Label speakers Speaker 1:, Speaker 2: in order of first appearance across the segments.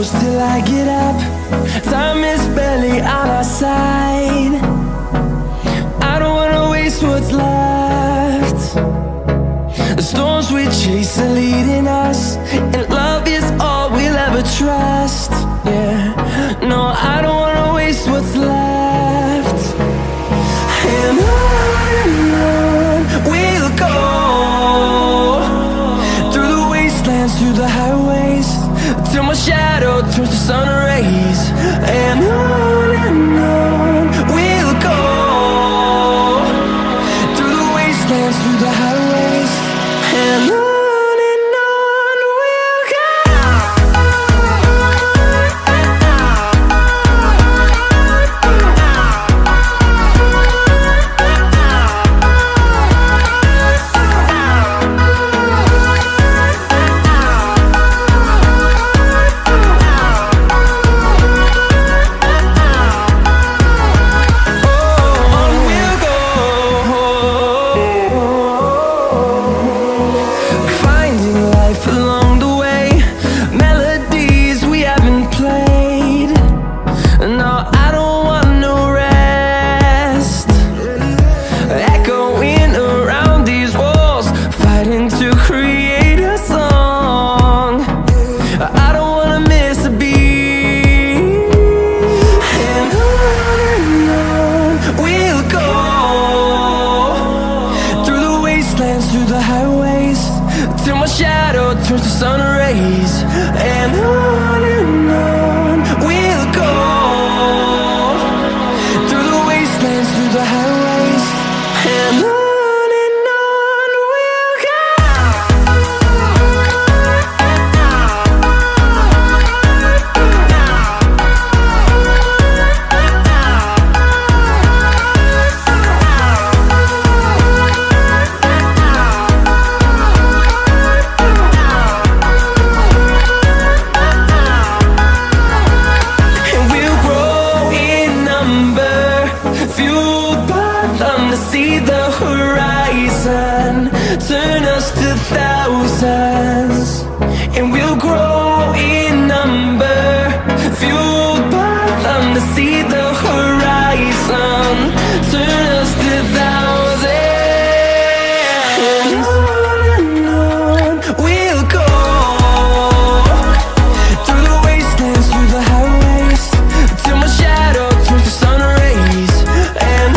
Speaker 1: close till I get up. Time is barely on our side. I don't wanna waste what's left. The storms we chase are leading us, and love is all we'll ever trust. Yeah, no, I don't wanna waste what's left. And on we'll go, through the wastelands, through the highways, till my shadow turns to sun rays. And on we'll go, through the wastelands, through the highways, and on we'll go. Through the highways, till my shadow turns to sun rays. And on we'll go, through the wastelands, through the highways, and on we'll go. See the horizon turn us to thousands, and we'll grow in number, fueled by them. To see the horizon turn us to thousands, and on we'll go, through the wastelands, through the highways, till my shadow turns to sun rays. And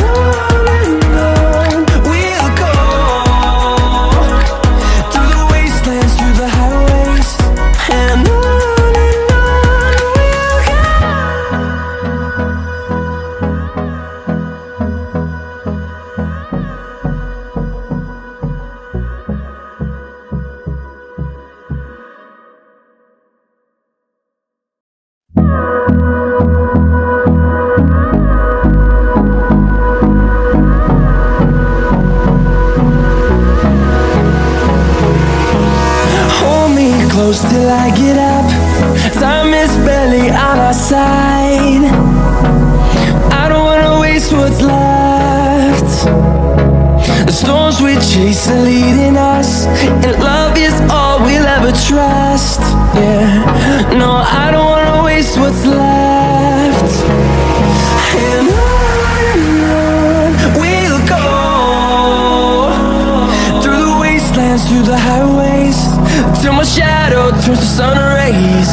Speaker 1: close till I get up. Time is barely on our side. I don't wanna waste what's left. The storms we chase are leading us, and love is all we'll ever trust. Yeah, no, I don't wanna waste what's left. And on we'll go, through the wastelands, through the highways, till my shadow turns to sun rays.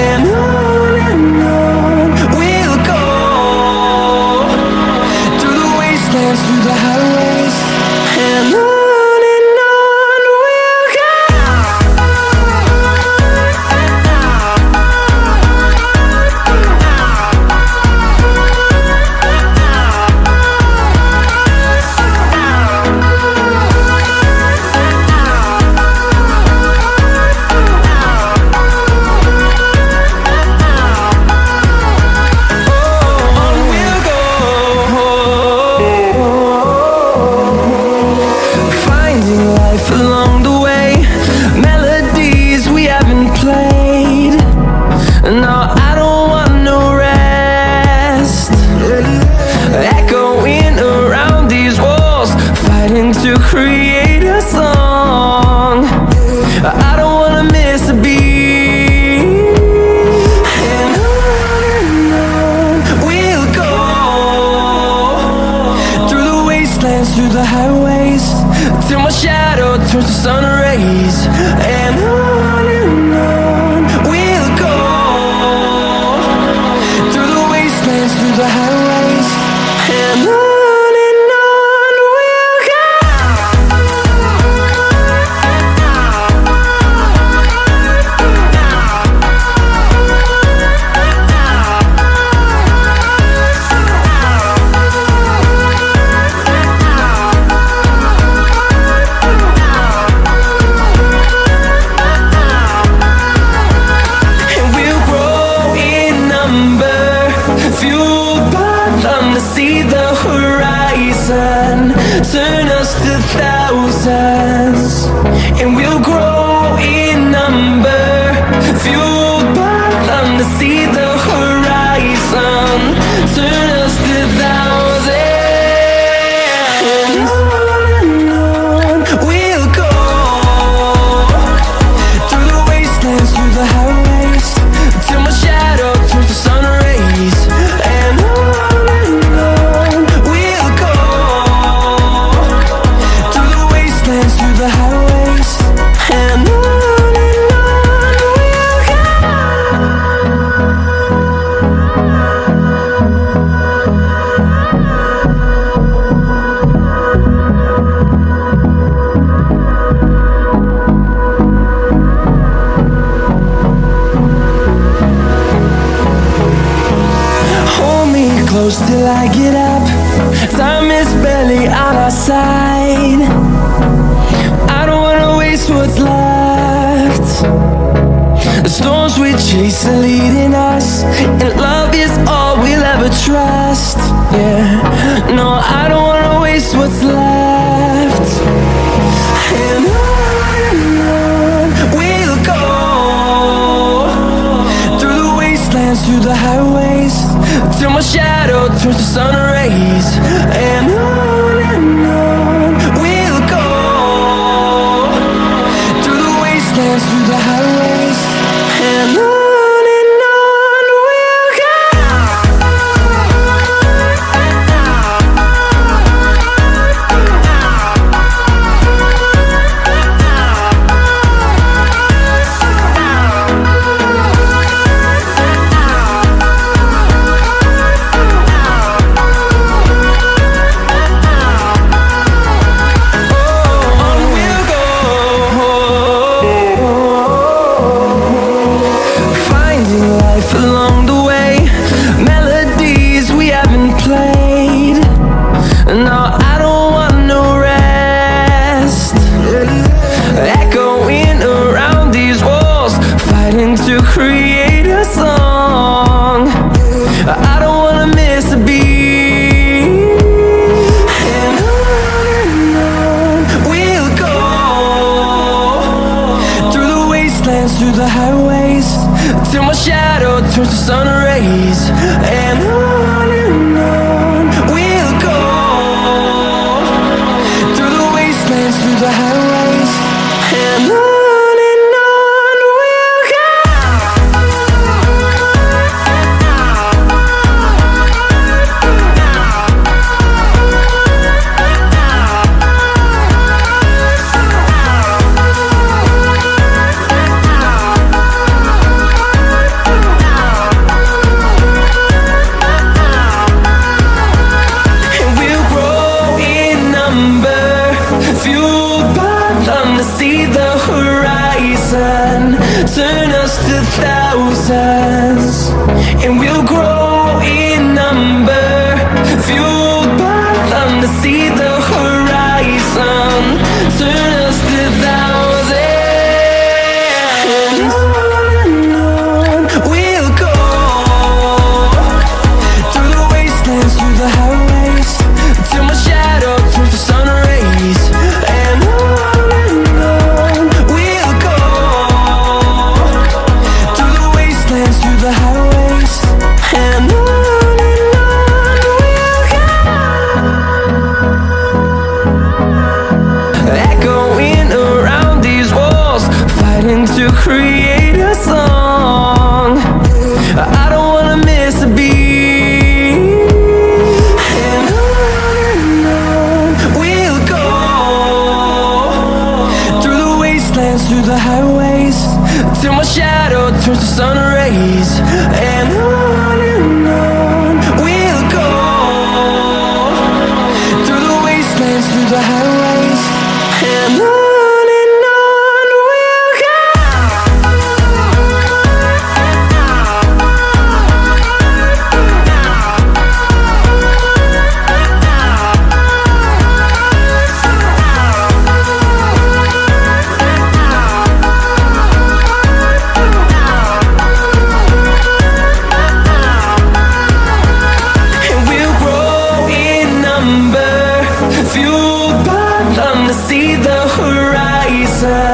Speaker 1: And on we'll go, through the wastelands, through the highways, and on. To create a song, I don't wanna miss a beat. through the highways, till my shadow turns to sun rays. And on we'll go, through the wastelands, through the highways. And on we'll go. Turn us to thousands, and we'll grow in number, fueled by them to see the horizon. Turn us to thousands, and on we'll go, through the wastelands, through the highways, till my shadow turns to sun rays. And on we'll go, through the highways. And on we'll go. Hold me close till I get up. Time is barely on our side. I don't wanna waste what's left. The storms we chase are leading us, and love is all we'll ever trust. Yeah, no, I don't wanna waste what's left. And on we'll go, through the wastelands, through the highways, till my shadow turns to sun rays. And on we'll go, through the highways. And on we'll go. Along the way, melodies we haven't played. No, I don't want no rest. Echoing around these walls, fighting to create a song. I don't wanna miss a beat. And on we'll go, through the wastelands, through the highways, till my shadow turns to sun rays. And on we'll go, through the wastelands, through the highways. And on we'll go. time.